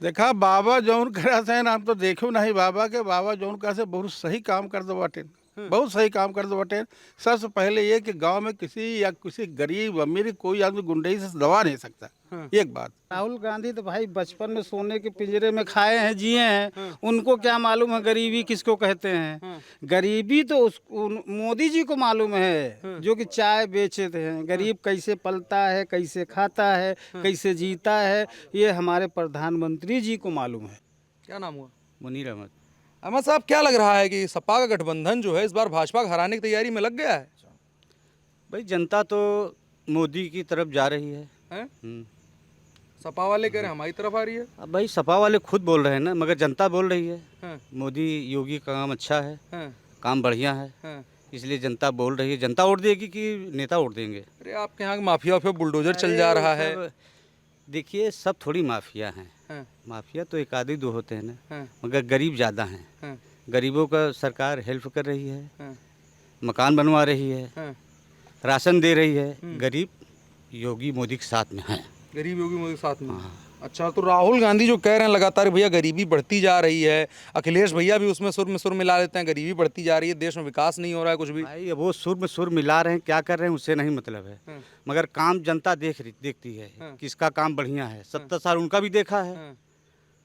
देखा बाबा जौन करा से नाम तो देखो नहीं बाबा के बाबा जौन करा से बहुत सही काम कर दो बाटे। बहुत सही काम कर दो बाटे। सबसे पहले ये कि गांव में किसी या किसी गरीब अमीर कोई आदमी गुंडई से दबा नहीं सकता। एक बात। राहुल गांधी तो भाई बचपन में सोने के पिंजरे में खाए हैं, जिए हैं। उनको क्या मालूम है गरीबी किसको कहते हैं। गरीबी तो मोदी जी को मालूम है, जो कि चाय बेचते हैं। गरीब कैसे पलता है, कैसे खाता है, कैसे जीता है, ये हमारे प्रधानमंत्री जी को मालूम है। क्या नाम हुआ? मुनीर अहमद। अहमद साहब, क्या लग रहा है कि सपा का गठबंधन जो है इस बार भाजपा को हराने की तैयारी में लग गया है? भाई जनता तो मोदी की तरफ जा रही है। हैं? सपा वाले कह रहे हैं हमारी तरफ आ रही है। अब भाई सपा वाले खुद बोल रहे हैं ना, मगर जनता बोल रही है। हैं? मोदी योगी का काम अच्छा है, हैं? काम बढ़िया है, हैं? इसलिए जनता बोल रही है। जनता वोट देगी कि नेता वोट देंगे? अरे आपके यहाँ माफिया वाफिया बुलडोजर चल जा रहा है। देखिए सब थोड़ी माफिया हैं। हैं? माफिया तो एक आधे दो होते हैं ना, हैं? मगर गरीब ज़्यादा हैं। हैं? गरीबों का सरकार हेल्प कर रही है, हैं? मकान बनवा रही है, हैं? राशन दे रही है। गरीब योगी मोदी के साथ में है। गरीब योगी मोदी के साथ में। हाँ। अच्छा, तो राहुल गांधी जो कह रहे हैं लगातार भैया गरीबी बढ़ती जा रही है, अखिलेश भैया भी उसमें सुर में सुर मिला लेते हैं, गरीबी बढ़ती जा रही है, देश में विकास नहीं हो रहा है कुछ भी। भाई अब वो सुर में सुर मिला रहे हैं, क्या कर रहे हैं उससे नहीं मतलब है। मगर काम जनता देखती है, किसका काम बढ़िया है। 70 साल उनका भी देखा है।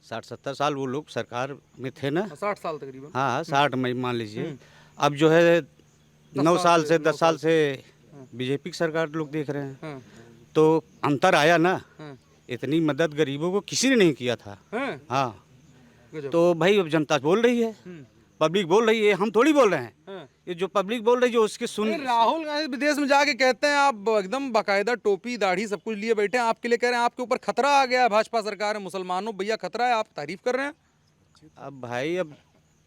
60-70 साल वो लोग सरकार में थे ना। 60 साल तकरीबन। हाँ 60 में मान लीजिए। अब जो है 9 साल से 10 साल से बीजेपी की सरकार लोग देख रहे हैं, तो अंतर आया ना। इतनी मदद गरीबों को किसी ने नहीं किया था। हाँ, तो भाई अब जनता बोल रही है, पब्लिक बोल रही है, हम थोड़ी बोल रहे हैं। ये जो पब्लिक बोल रही है जो उसके सुन। राहुल गांधी विदेश में जाके कहते हैं आप एकदम बाकायदा टोपी दाढ़ी सब कुछ लिए बैठे हैं, आपके लिए कह रहे हैं आपके ऊपर खतरा आ गया है, भाजपा सरकार है, मुसलमानों भैया खतरा है, आप तारीफ कर रहे हैं। अब भाई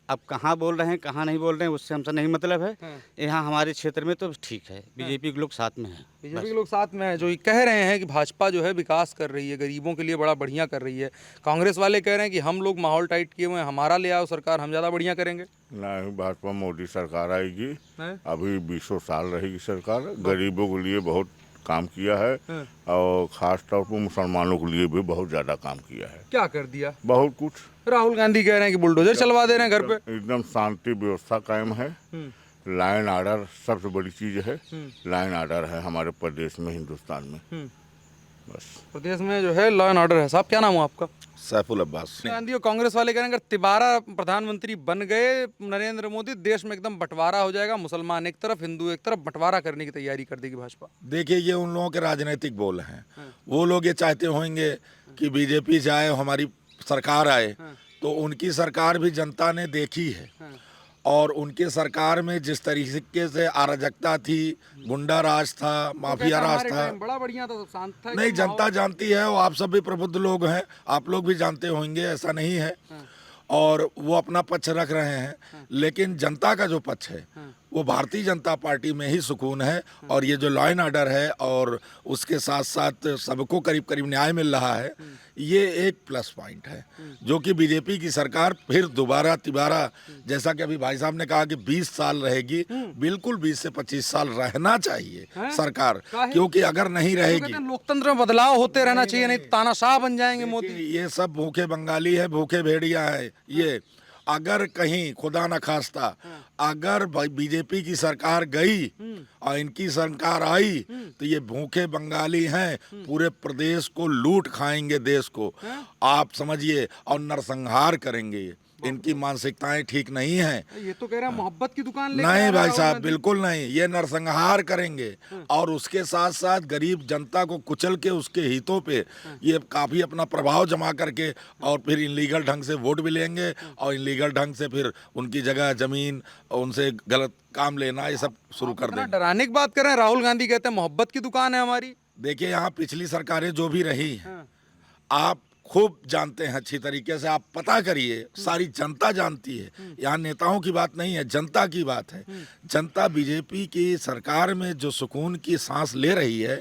अब कहाँ बोल रहे हैं कहाँ नहीं बोल रहे हैं उससे हमसे नहीं मतलब है। यहाँ हमारे क्षेत्र में तो ठीक है, बीजेपी के लोग साथ में हैं। बीजेपी के लोग साथ में हैं, जो ये कह रहे हैं कि भाजपा जो है विकास कर रही है, गरीबों के लिए बड़ा बढ़िया कर रही है। कांग्रेस वाले कह रहे हैं कि हम लोग माहौल टाइट किए हुए हैं, हमारा ले आओ सरकार, हम ज़्यादा बढ़िया करेंगे। नहीं, भाजपा मोदी सरकार आएगी, अभी 20 साल रहेगी सरकार। गरीबों के लिए बहुत काम किया है और खास तौर पर मुसलमानों के लिए भी बहुत ज़्यादा काम किया है। क्या कर दिया? बहुत कुछ। राहुल गांधी कह रहे हैं कि बुलडोजर चलवा दे रहे हैं घर पे। एकदम शांति व्यवस्था कायम है। लाइन ऑर्डर सबसे बड़ी चीज़ है। लाइन ऑर्डर है हमारे प्रदेश में, हिंदुस्तान में। बस प्रदेश में जो है लॉ एंड ऑर्डर है। साहब क्या नाम हुआ आपका? सैफुल अब्बास। गांधी और कांग्रेस वाले कह रहे हैं अगर तिबारा प्रधानमंत्री बन गए नरेंद्र मोदी, देश में एकदम बंटवारा हो जाएगा, मुसलमान एक तरफ हिंदू एक तरफ, बंटवारा करने की तैयारी कर देगी भाजपा। देखिए ये उन लोगों के राजनीतिक बोल हैं। वो लोग ये चाहते होंगे कि बीजेपी जाए, हमारी सरकार आए, तो उनकी सरकार भी जनता ने देखी है। और उनकी सरकार में जिस तरीके से अराजकता थी, गुंडा राज था, माफिया राज था, बड़ा बढ़िया था, सब शांत था। नहीं जनता जानती है, और आप सब भी प्रबुद्ध लोग हैं, आप लोग भी जानते होंगे, ऐसा नहीं है। और वो अपना पक्ष रख रहे हैं, लेकिन जनता का जो पक्ष है वो भारतीय जनता पार्टी में ही सुकून है। और ये जो लॉ एंड ऑर्डर है और उसके साथ साथ सबको करीब करीब न्याय मिल रहा है, ये एक प्लस पॉइंट है, जो कि बीजेपी की सरकार फिर दोबारा तिबारा, जैसा कि अभी भाई साहब ने कहा कि 20 साल रहेगी, बिल्कुल 20 से 25 साल रहना चाहिए सरकार, क्योंकि अगर नहीं रहेगी, लोकतंत्र में बदलाव होते रहना चाहिए, नहीं तानाशाह बन जाएंगे मोदी। ये सब भूखे बंगाली है, भूखे भेड़िया है। ये अगर कहीं खुदा न खास्ता अगर बीजेपी की सरकार गई और इनकी सरकार आई, तो ये भूखे बंगाली हैं, पूरे प्रदेश को लूट खाएंगे, देश को आप समझिए, और नरसंहार करेंगे। इनकी मानसिकताएं ठीक नहीं हैं। ये तो कह रहे हैं मोहब्बत की दुकान नहीं भाई साहब, बिल्कुल नहीं, ये नरसंहार करेंगे। और उसके साथ साथ गरीब जनता को कुचल के उसके हितों पे ये काफ़ी अपना प्रभाव जमा करके और फिर इनलीगल ढंग से वोट भी लेंगे, और इनलीगल ढंग से फिर उनकी जगह ज़मीन, उनसे गलत काम लेना, ये सब शुरू कर देंगे। डराने की बात कर रहे हैं। राहुल गांधी कहते हैं मोहब्बत की दुकान है हमारी। देखिए यहाँ पिछली सरकारें जो भी रही हैं, आप खूब जानते हैं अच्छी तरीके से, आप पता करिए, सारी जनता जानती है। यहाँ नेताओं की बात नहीं है, जनता की बात है। जनता बीजेपी की सरकार में जो सुकून की सांस ले रही है,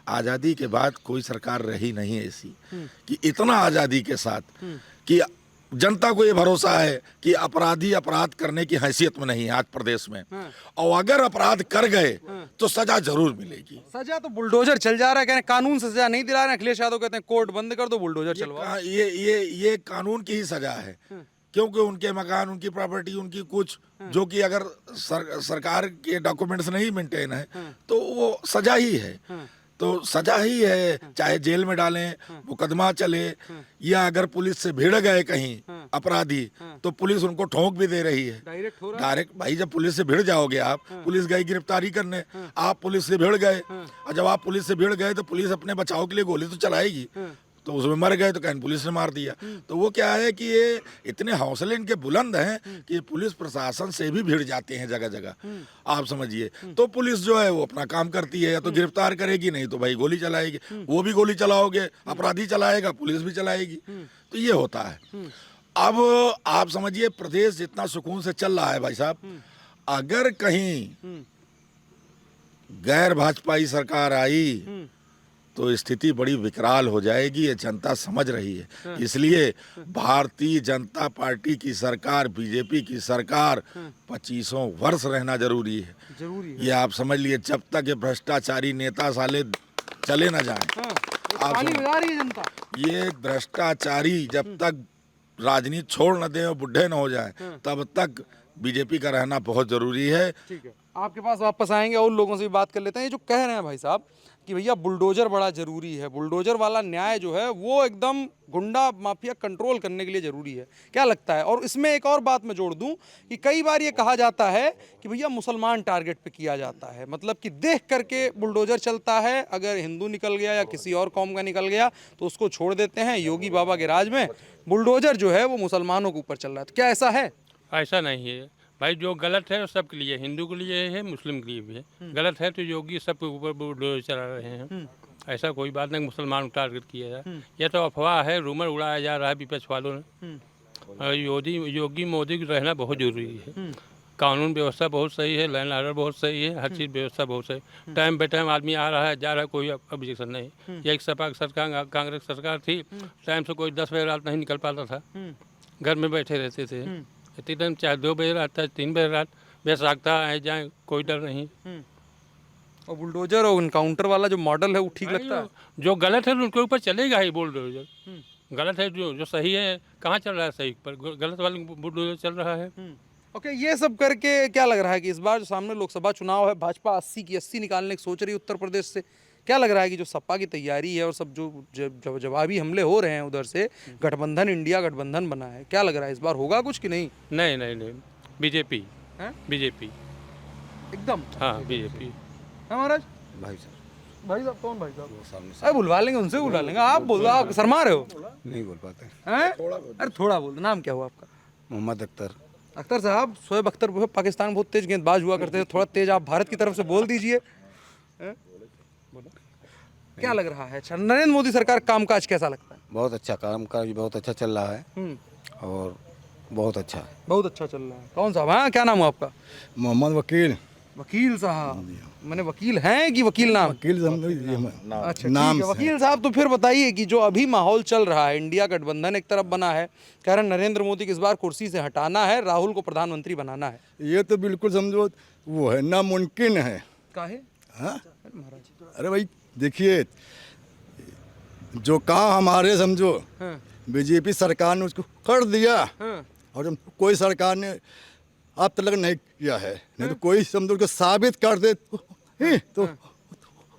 आज़ादी के बाद कोई सरकार रही नहीं ऐसी कि इतना आज़ादी के साथ कि जनता को ये भरोसा है कि अपराधी अपराध करने की हैसियत में नहीं है आज प्रदेश में, और अगर अपराध कर गए तो सजा जरूर मिलेगी। सजा तो बुलडोजर चल जा रहा है, कह रहे हैं कानून से सजा नहीं दिला रहे हैं। अखिलेश यादव कहते हैं कोर्ट बंद कर दो, बुलडोजर चलवा। ये कानून की ही सजा है, क्योंकि उनके मकान, उनकी प्रॉपर्टी, उनकी कुछ जो कि अगर सरकार के डॉक्यूमेंट्स नहीं मेंटेन है तो वो सजा ही है। तो सजा ही है, चाहे जेल में डालें, मुकदमा चले, या अगर पुलिस से भिड़ गए कहीं अपराधी तो पुलिस उनको ठोक भी दे रही है डायरेक्ट। भाई जब पुलिस से भिड़ जाओगे आप, पुलिस गई गिरफ्तारी करने, आप पुलिस से भिड़ गए, और जब आप पुलिस से भिड़ गए तो पुलिस अपने बचाव के लिए गोली तो चलाएगी, तो उसमें मर गए तो कहीं पुलिस ने मार दिया। तो वो क्या है कि ये इतने हौसले इनके बुलंद हैं कि पुलिस प्रशासन से भी भिड़ जाते हैं जगह जगह, आप समझिए। तो पुलिस जो है वो अपना काम करती है, या तो गिरफ्तार करेगी, नहीं तो भाई गोली चलाएगी। वो भी गोली चलाओगे, अपराधी चलाएगा, पुलिस भी चलाएगी, तो ये होता है। अब आप समझिए प्रदेश जितना सुकून से चल रहा है भाई साहब, अगर कहीं गैर भाजपाई सरकार आई तो स्थिति बड़ी विकराल हो जाएगी, ये जनता समझ रही है। इसलिए भारतीय जनता पार्टी की सरकार, बीजेपी की सरकार 25 वर्ष रहना जरूरी है। ये आप समझ लिए, जब तक ये भ्रष्टाचारी नेता साले चले ना जाएं। आप जनता ये भ्रष्टाचारी जब तक राजनीति छोड़ न दें और बुढ़े न हो जाएं, तब तक बीजेपी का रहना बहुत जरूरी है। ठीक है, आपके पास वापस आएंगे और लोगों से भी बात कर लेते हैं। ये जो कह रहे हैं भाई साहब कि भैया बुलडोजर बड़ा जरूरी है, बुलडोजर वाला न्याय जो है वो एकदम गुंडा माफिया कंट्रोल करने के लिए जरूरी है, क्या लगता है? और इसमें एक और बात मैं जोड़ दूं कि कई बार ये कहा जाता है कि भैया मुसलमान टारगेट पे किया जाता है, मतलब कि देख करके बुलडोजर चलता है, अगर हिंदू निकल गया या किसी और कौम का निकल गया तो उसको छोड़ देते हैं। योगी बाबा के राज में बुलडोजर जो है वो मुसलमानों के ऊपर चल रहा है, तो क्या ऐसा है? ऐसा नहीं है भाई, जो गलत है वो सबके लिए, हिंदू के लिए है, मुस्लिम के लिए भी है। गलत है तो योगी सबके ऊपर बुलडोजर चला रहे हैं। ऐसा कोई बात नहीं मुसलमान को टारगेट किया जाए, यह तो अफवाह है, रूमर उड़ाया जा रहा है विपक्ष वालों ने। और योगी मोदी को रहना बहुत जरूरी है। कानून व्यवस्था बहुत सही है, लैंड ऑर्डर बहुत सही है, हर चीज़ व्यवस्था बहुत सही। टाइम बे टाइम आदमी आ रहा है, जा रहा है, कोई ऑब्जेक्शन नहीं। ये एक सपा सरकार, कांग्रेस सरकार थी, टाइम से कोई 10 बजे रात नहीं निकल पाता था, घर में बैठे रहते थे। इतनी टाइम चाहे 2 बजे रात, चाहे 3 बजे रात बेसाख्ता आए जाए, कोई डर नहीं। और बुलडोजर और इनकाउंटर वाला जो मॉडल है वो ठीक लगता है? जो गलत है उनके ऊपर चलेगा ही बुलडोजर। गलत है, जो सही है कहाँ चल रहा है सही पर, गलत वाले बुलडोजर चल रहा है। ओके, ये सब करके क्या लग रहा है कि इस बार जो सामने लोकसभा चुनाव है, भाजपा 80 की 80 निकालने की सोच रही है उत्तर प्रदेश से, क्या लग रहा है कि जो सपा की तैयारी है और सब जो जवाबी हमले हो रहे हैं उधर से, गठबंधन, इंडिया गठबंधन बना है, क्या लग रहा है इस बार होगा कुछ कि नहीं? नहीं नहीं नहीं, बीजेपी बीजेपी एकदम। हाँ बीजेपी। है महाराज? भाई साहब कौन भाई साहब? अरे बुलवा लेंगे, उनसे बुलवा लेंगे। आप बोल, आप शर्मा रहे हो? नहीं बोल पाते हैं? अरे थोड़ा बोल। नाम क्या हुआ आपका? मोहम्मद अख्तर। अख्तर साहब, शोएब अख्तर पाकिस्तान बहुत तेज गेंदबाज हुआ करते थे, थोड़ा तेज आप भारत की तरफ से बोल दीजिए। क्या लग रहा है नरेंद्र मोदी सरकार कामकाज कैसा लगता है? बहुत अच्छा कामकाज, बहुत अच्छा चल रहा है और बहुत अच्छा है, बहुत अच्छा चल रहा है। कौन साहब? हाँ, क्या नाम है आपका? मोहम्मद वकील। वकील साहब, मैंने वकील हैं कि वकील नाम? वकील अच्छा नाम ठीक है। वकील साहब, तो फिर बताइए कि जो अभी माहौल चल रहा है, इंडिया गठबंधन एक तरफ बना है, कह रहे नरेंद्र मोदी को इस बार कुर्सी से हटाना है, राहुल को प्रधानमंत्री बनाना है। ये तो बिल्कुल समझो वो है, नामुमकिन है। काहे? हाँ? अरे भाई देखिए, जो काम हमारे समझो बीजेपी सरकार ने उसको कर दिया, और जब कोई सरकार ने अब तक नहीं किया है, नहीं तो कोई समझो उसको साबित कर दे तो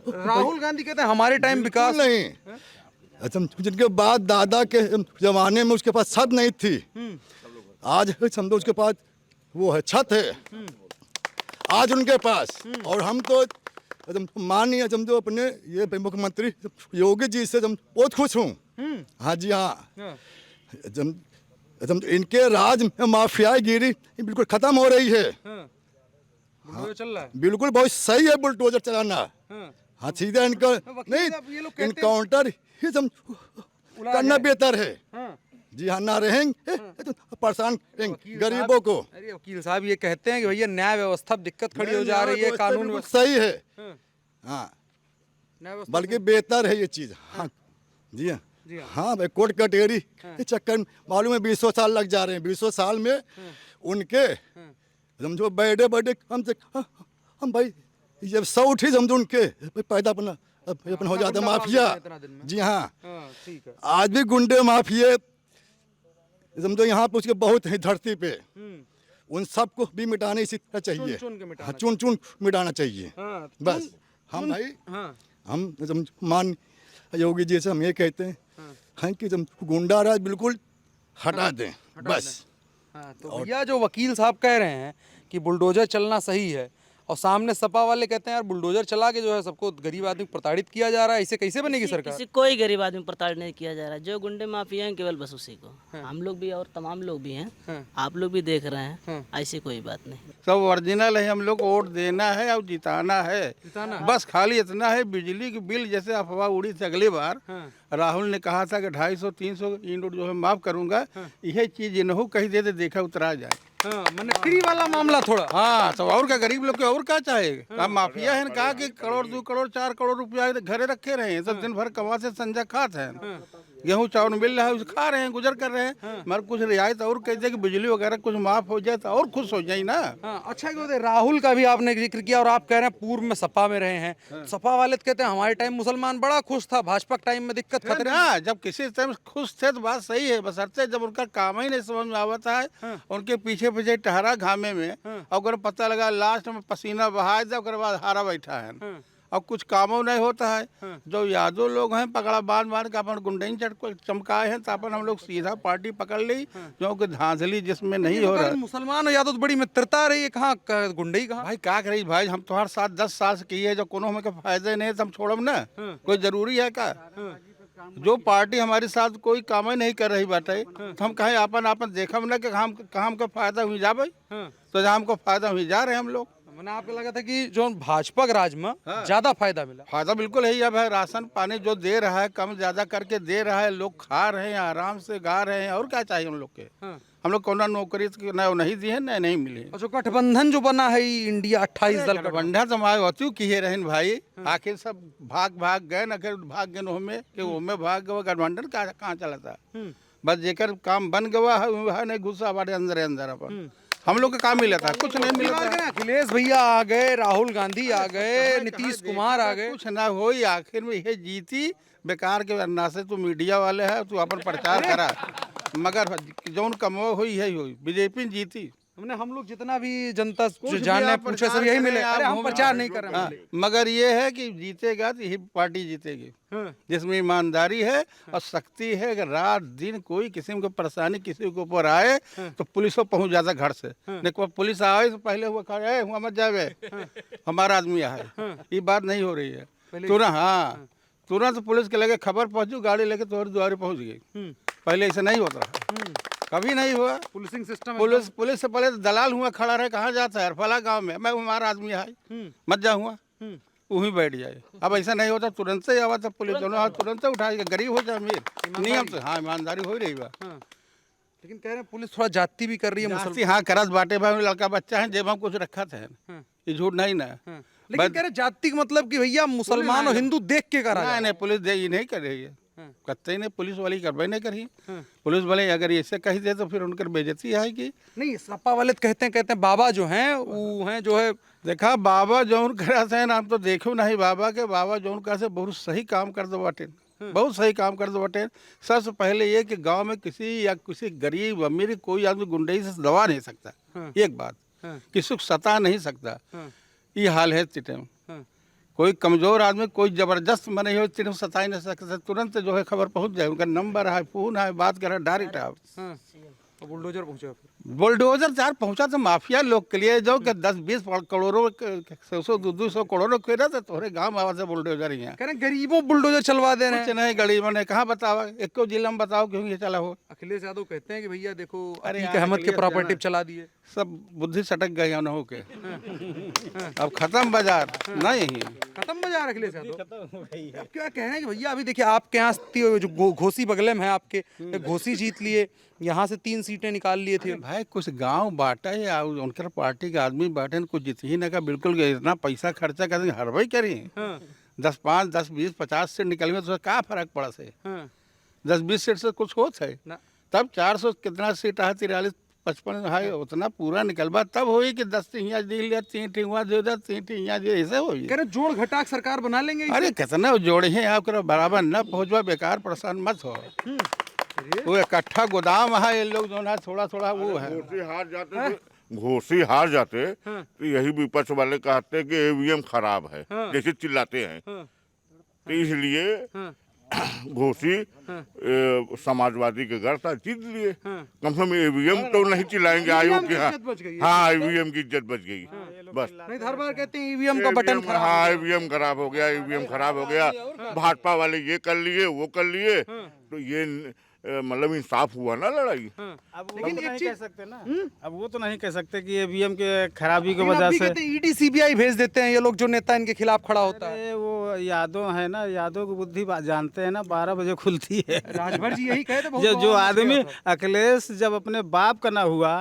राहुल गांधी कहते हैं हमारे टाइम विकास नहीं। अच्छा, जिनके बाद दादा के जमाने में उसके पास छत नहीं थी, आज समझो उसके पास वो है, छत है आज उनके पास। और हम तो माननीय समझो अपने ये मुख्यमंत्री योगी जी से बहुत खुश हूँ। हाँ जी हाँ, इनके राज में माफियागिरी बिल्कुल खत्म हो रही है। बुलडोजर चल रहा है, बिल्कुल बहुत सही है बुलडोजर चलाना। हाँ सीधा इनका नहीं, इनकाउंटर ही करना बेहतर है। जी हाँ, ना रहेंगे तो परेशान करेंगे गरीबों को। अरे वकील साहब, ये कहते हैं कि भैया न्याय व्यवस्था दिक्कत खड़ी हो जा रही है, कानून सही है। हाँ, बल्कि बेहतर है ये चीज। हाँ जी हाँ, हाँ भाई, कोर्ट कचहरी के चक्कर में मालूम है 20 साल लग जा रहे हैं। 20 साल में उनके समझो बड़े बड़े हम भाई जब 100 उठी समझो उनके पैदा अपना हो जाता माफिया। जी हाँ, ठीक है। आज भी गुंडे माफिया समझो यहाँ पे उसके बहुत है धरती पे। उन सबको भी मिटाने इसी तरह चाहिए। चुन चुन मिटाना चाहिए। बस हम भाई हम मान योगी जी से हम ये कहते हैं कि गुंडा राज बिल्कुल हटा दें बस। तो भैया जो वकील साहब कह रहे हैं कि बुलडोजर चलना सही है, और सामने सपा वाले कहते हैं यार बुलडोजर चला के जो है सबको गरीब आदमी को प्रताड़ित किया जा रहा है, इसे कैसे बनेगी सरकार? किसी कोई गरीब आदमी प्रताड़ित नहीं किया जा रहा है। जो गुंडे माफिया हैं केवल बस उसी को, हम लोग भी और तमाम लोग भी हैं, आप लोग भी देख रहे हैं, ऐसी कोई बात नहीं। सब ओरिजिनल है, हम लोग को वोट देना है और जिताना है। बस खाली इतना है, बिजली की बिल जैसे अफवाह उड़ी थी अगली बार, राहुल ने कहा था कि 250-300 यूनिट जो है माफ करूंगा, यही चीज इन्हों कही दे देखा उतरा जाए। मैंने फ्री वाला मामला थोड़ा। हाँ, तो और क्या गरीब लोग के और क्या चाहेगा? आप माफिया है कहा कि करोड़ 2 करोड़ 4 करोड़ रुपया घरे रखे रहे हैं, सब दिन भर कमा से संजा खाते हैं, गेहूँ चावल मिल रहा है उसे खा रहे हैं, गुजर कर रहे हैं। मगर कुछ रियायत और कह दे कि बिजली वगैरह कुछ माफ हो जाए तो और खुश हो जाए ना। अच्छा क्यों दे, राहुल का भी आपने जिक्र किया और आप कह रहे हैं पूर्व में सपा में रहे हैं। सपा वाले तो कहते हैं हमारे टाइम मुसलमान बड़ा खुश था, भाजपा के टाइम में दिक्कत खतरे। हाँ, जब किसी टाइम खुश थे तो बात सही है, बशर्ते जब उनका काम ही नहीं समझ में आवता है, उनके पीछे पीछे टहरा घामे में, अगर पता लगा लास्ट में पसीना बहा दे, उसके बाद हारा बैठा है और कुछ कामों नहीं होता है। जो यादव लोग हैं पकड़ा बांध बांध के अपन गुंडई चमकाए हैं, तो अपन हम लोग सीधा पार्टी पकड़ ली, जो कि धांधली जिसमें नहीं हो रहा। मुसलमान और यादव तो बड़ी मित्रता रही है, कहाँ गुंडई कहाँ? भाई का करी भाई, हम तुम्हारे साथ 10 साल से किए, जो कोनो हमें फायदे नहीं तो हम छोड़म ना, कोई जरूरी है का? जो पार्टी हमारे साथ कोई काम ही नहीं कर रही बाटे, तो हम कहें अपन देखम ना कि हम कहाँ हमको फायदा हुई जा भाई, तो जहाँ हमको फायदा हुई जा रहे हैं हम लोग। मैंने आपको लगा था कि जो भाजपा के राज में ज्यादा फायदा मिला। फायदा बिल्कुल है। अब है राशन पानी जो दे रहा है, कम ज्यादा करके दे रहा है, लोग खा रहे हैं, आराम से गा रहे हैं, और क्या चाहिए हम लोग के? हम लोग कौन नौकरी नहीं दी है, नहीं मिली है। और जो गठबंधन जो बना है इंडिया 28 दल का, गठबंधन तो हमारे होती किए रहे भाई, आखिर सब भाग गए न, भाग गए ओमे कि ओमे भाग गए, गठबंधन कहाँ चला था? बस जेकर काम बन गवा है वह नहीं घुसा बाटे अंदर अपन, हम लोग का काम मिला था, कुछ नहीं मिला था। अखिलेश भैया आ गए, राहुल गांधी आ गए, नीतीश कुमार आ गए, कुछ ना हो, आखिर में ये जीती बेकार के वरना से। तू मीडिया वाले है, तू अपन प्रचार करा, मगर जौन कमो हुई है हुई, बीजेपी जीती। हमने हम लोग जितना भी जनता जानने पूछे सब यही मिले। अरे हम प्रचार नहीं कर रहे हैं, मगर ये है कि जीतेगा तो यही पार्टी जीतेगी जिसमें ईमानदारी है और शक्ति है। अगर रात दिन कोई किस्म की परेशानी किसी के ऊपर आए तो पुलिस को पहुंच जाता घर से, नहीं पुलिस आए तो पहले हुआ खड़े हुआ मत जावे, हमारा आदमी आए, ये बात नहीं हो रही है। तुरंत हाँ, तुरंत पुलिस के लगे खबर पहुंची, गाड़ी लेके तुम्हारे द्वारे पहुंच गई। पहले ऐसा नहीं होता, कभी नहीं हुआ। पुलिसिंग सिस्टम, पुलिस से पहले तो दलाल हुआ खड़ा रहे, कहाँ जाता है? फला गांव में, मैं हमारा आदमी है, मत जा हुआ, वहीं बैठ जाए। अब ऐसा नहीं होता, तुरंत से आवा था पुलिस, दोनों हाथ तुरंत से उठाएगा, गरीब हो जाए अमीर, नियम से। हाँ, ईमानदारी हो रही बा। लेकिन कह रहे हैं पुलिस थोड़ा जाति भी कर रही है मुसलमान। हाँ, करत बाटे भाई, लड़का बच्चा है, जेब में कुछ रखा था, ये झूठ नहीं ना। लेकिन कह रहे जाति का मतलब कि भैया मुसलमान और हिंदू देख के करा। नहीं, पुलिस ये नहीं कर रही है, कत्ते नहीं, पुलिस वाली करवाई नहीं करी। पुलिस वाले अगर ऐसे कही दे तो फिर उनकर बेइज्जती आएगी। नहीं, सपा वाले कहते हैं बाबा जो हैं वो हैं जो है, देखा बाबा जौन करा थे ना, हम तो देखो नहीं बाबा के, बाबा जौन का से बहुत सही काम कर दो बाटे, बहुत सही काम कर दो बाटे। सबसे पहले ये कि गांव में किसी गरीब अमीर कोई आदमी गुंडई से दबा नहीं सकता, एक बात, किसी को सता नहीं सकता, ये हाल है तिटम। कोई कमजोर आदमी कोई जबरदस्त मने हो तिटम सता ही नहीं सकता, तुरंत जो है खबर पहुंच जाए, उनका नंबर है, फोन है, बात कर डायरेक्ट आप। बुलडोजर पहुंचा, बुलडोजर चार पहुंचा तो माफिया लोग के लिए जो कि 10-20 करोड़ों 100-200 करोड़ों के रहते तोहरे गाँव में आवाज बुलडोजर ही है। कह रहे गरीबों बुलडोजर चलवा दे रहे हैं। कुछ नहीं, गरीबों ने कहाँ बतावा, एक जिला में बताओ क्यों ये चला हो। अखिलेश यादव कहते हैं कि भैया देखो अरे अतीक अहमद के प्रॉपर्टी चला दिए, सब बुद्धि सटक गई उन्हों के, अब खत्म बाजार नहीं, खत्म बाजार अखिलेश यादव। क्या कहना है कि भैया अभी देखिए आपके यहाँ जो घोसी बगले में है आपके, घोसी जीत लिए, यहाँ से 3 सीटें निकाल लिए थे। भाई कुछ गांव बांटा है, उनकर पार्टी के आदमी बांटे, कुछ जीत ही ना का, बिल्कुल इतना पैसा खर्चा कर हरवाई करी, 10-5, 10-20, 50 से निकल में तो क्या फर्क पड़ा से? 10-20 सीट से कुछ होता है ना। तब 400 कितना सीट है 43-55 है उतना पूरा निकलबा तब होई कि 10 यहाँ दे लिया 3 वहाँ दे दिया 3 यहाँ दे ऐसे होई। कह रहे जोड़ घटाक सरकार बना लेंगे इसे? अरे कितना जोड़े हैं आप करो बराबर न पहुँचवा बेकार परेशान मत हो। वो इकट्ठा गोदाम है ये लोग जो है थोड़ा थोड़ा वो है। घोषी हार जाते तो यही विपक्ष वाले कहते कि ईवीएम खराब है जैसे चिल्लाते हैं। तो इसलिए घोषी समाजवादी के घर था जीत लिए। कम से कम ईवीएम तो नहीं चिल्लाएंगे आयोग के। हाँ ईवीएम की इज्जत बच गई बस। नहीं हर बार कहते हैं ईवीएम का बटन खराब। हाँ ईवीएम खराब हो गया, ईवीएम खराब हो गया। भाजपा वाले ये कर लिए वो कर लिए तो ये मतलब इंसाफ हुआ ना लड़ाई। अब वो तो नहीं कह सकते ना। अब वो तो नहीं कह सकते कि ईवीएम के खराबी की वजह से ईडी सीबीआई भेज देते हैं ये लोग जो नेता इनके खिलाफ खड़ा होता है। अरे वो यादव है ना, यादव की बुद्धि जानते हैं ना 12 बजे खुलती है। राजभर जी यही कहे थे बहुत जो बार आदमी अखिलेश जब अपने बाप का ना हुआ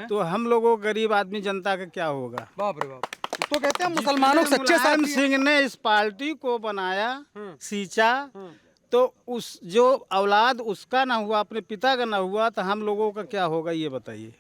तो हम लोगों गरीब आदमी जनता का क्या होगा। बाप रे बाप। तो कहते हैं मुसलमानों के सच्चे मुलायम साथी सिंह ने इस पार्टी को बनाया सींचा तो उस जो औलाद उसका ना हुआ अपने पिता का ना हुआ तो हम लोगों का क्या होगा ये बताइए।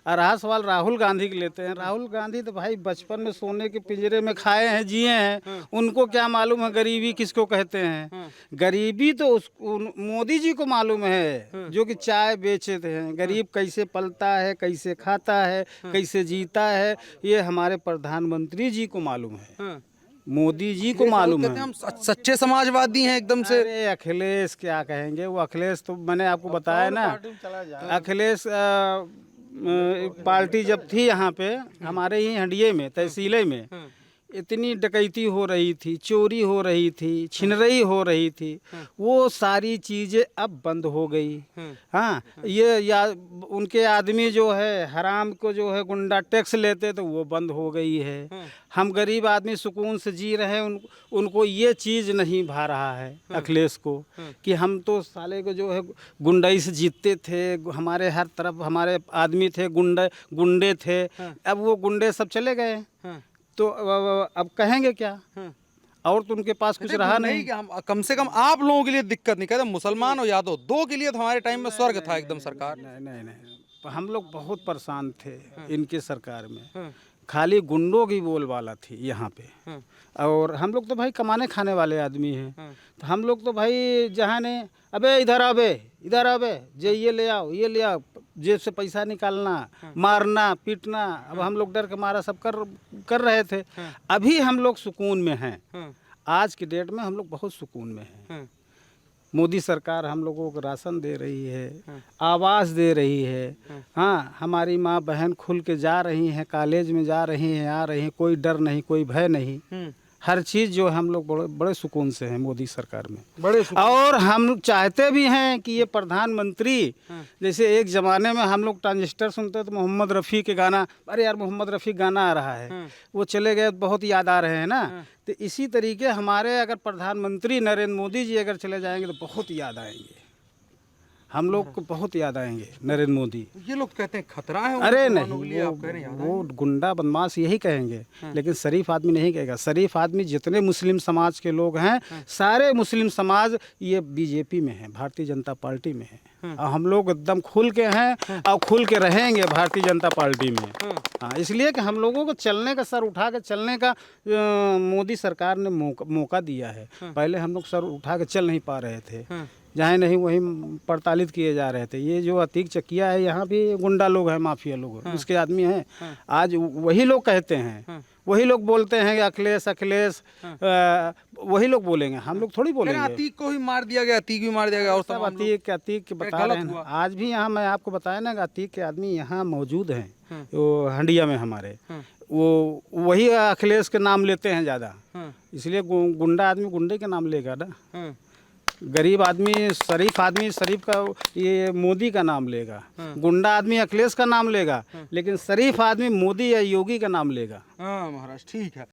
और रहा सवाल राहुल गांधी के लेते हैं। राहुल गांधी तो भाई बचपन में सोने के पिंजरे में खाए हैं जिए हैं, उनको क्या मालूम है गरीबी किसको कहते हैं। गरीबी तो मोदी जी को मालूम है जो कि चाय बेचते हैं। गरीब कैसे पलता है, कैसे खाता है, कैसे जीता है, ये हमारे प्रधानमंत्री जी को मालूम है, मोदी जी को मालूम कहते है। हैं हम सच्चे समाजवादी हैं एकदम से। अरे अखिलेश क्या कहेंगे, वो अखिलेश तो मैंने आपको बताया ना। अखिलेश पार्टी जब थी यहाँ पे हमारे ही हंडिये में तहसीले में इतनी डकैती हो रही थी, चोरी हो रही थी, छिनरई हो रही थी, वो सारी चीज़ें अब बंद हो गई। हाँ ये या उनके आदमी जो है हराम को जो है गुंडा टैक्स लेते तो वो बंद हो गई है। हम गरीब आदमी सुकून से जी रहे हैं, उनको ये चीज़ नहीं भा रहा है अखिलेश को कि हम तो साले को जो है गुंडाई से जीतते थे, हमारे हर तरफ हमारे आदमी थे, गुंडे थे, अब वो गुंडे सब चले गए तो अब कहेंगे क्या। और तो उनके पास कुछ रहा नहीं कि हम कम से कम आप लोगों के लिए दिक्कत नहीं। कहते मुसलमान और यादव दो के लिए तो हमारे टाइम में स्वर्ग था एकदम सरकार। नहीं हम लोग बहुत परेशान थे इनकी सरकार में। खाली गुंडों की बोलबाला थी यहाँ पे। और हम लोग तो भाई कमाने खाने वाले आदमी हैं तो हम लोग तो भाई जहाँ ने अबे इधर आबे जे ये ले आओ जेब से पैसा निकालना, मारना पीटना, अब हम लोग डर के मारा सब कर रहे थे। अभी हम लोग सुकून में हैं। आज की डेट में हम लोग बहुत सुकून में हैं। मोदी सरकार हम लोगों को राशन दे रही है, आवास दे रही है। हाँ हमारी माँ बहन खुल के जा रही हैं, कॉलेज में जा रही हैं, आ रही हैं, कोई डर नहीं, कोई भय नहीं। हर चीज़ जो हम लोग बड़े सुकून से हैं मोदी सरकार में। और हम चाहते भी हैं कि ये प्रधानमंत्री जैसे एक ज़माने में हम लोग ट्रांजिस्टर सुनते तो मोहम्मद रफ़ी के गाना, अरे यार मोहम्मद रफ़ी गाना आ रहा है, वो चले गए बहुत याद आ रहे हैं ना। तो इसी तरीके हमारे अगर प्रधानमंत्री नरेंद्र मोदी जी अगर चले जाएंगे तो बहुत याद आएंगे, हम लोग को बहुत याद आएंगे नरेंद्र मोदी। ये लोग कहते हैं खतरा है। अरे नहीं वो गुंडा बदमाश यही कहेंगे लेकिन शरीफ आदमी नहीं कहेगा। शरीफ आदमी जितने मुस्लिम समाज के लोग हैं सारे मुस्लिम समाज ये बीजेपी में है, भारतीय जनता पार्टी में है। और हम लोग एकदम खुल के हैं और खुल के रहेंगे भारतीय जनता पार्टी में। हाँ इसलिए कि हम लोगों को चलने का, सर उठा के चलने का मोदी सरकार ने मौका दिया है। पहले हम लोग सर उठा के चल नहीं पा रहे थे, जहाँ नहीं वहीं प्रताड़ित किए जा रहे थे। ये जो अतीक चकिया है यहाँ भी गुंडा लोग हैं, माफिया लोग हैं, उसके आदमी हैं। आज वही लोग कहते हैं, वही लोग बोलते हैं कि अखिलेश वही लोग बोलेंगे, हम लोग थोड़ी बोलेंगे। अतीक को ही मार दिया गया, अतीक भी मार दिया गया और सब अतीक बता रहे हैं। आज भी यहाँ मैं आपको बताया ना कि अतीक के आदमी यहाँ मौजूद हैं वो हंडिया में हमारे, वो वही अखिलेश के नाम लेते हैं ज़्यादा। इसलिए गुंडा आदमी गुंडे के नाम लेगा ना, गरीब आदमी शरीफ का ये मोदी का नाम लेगा, गुंडा आदमी अखिलेश का नाम लेगा, लेकिन शरीफ आदमी मोदी या योगी का नाम लेगा। हाँ महाराज ठीक है।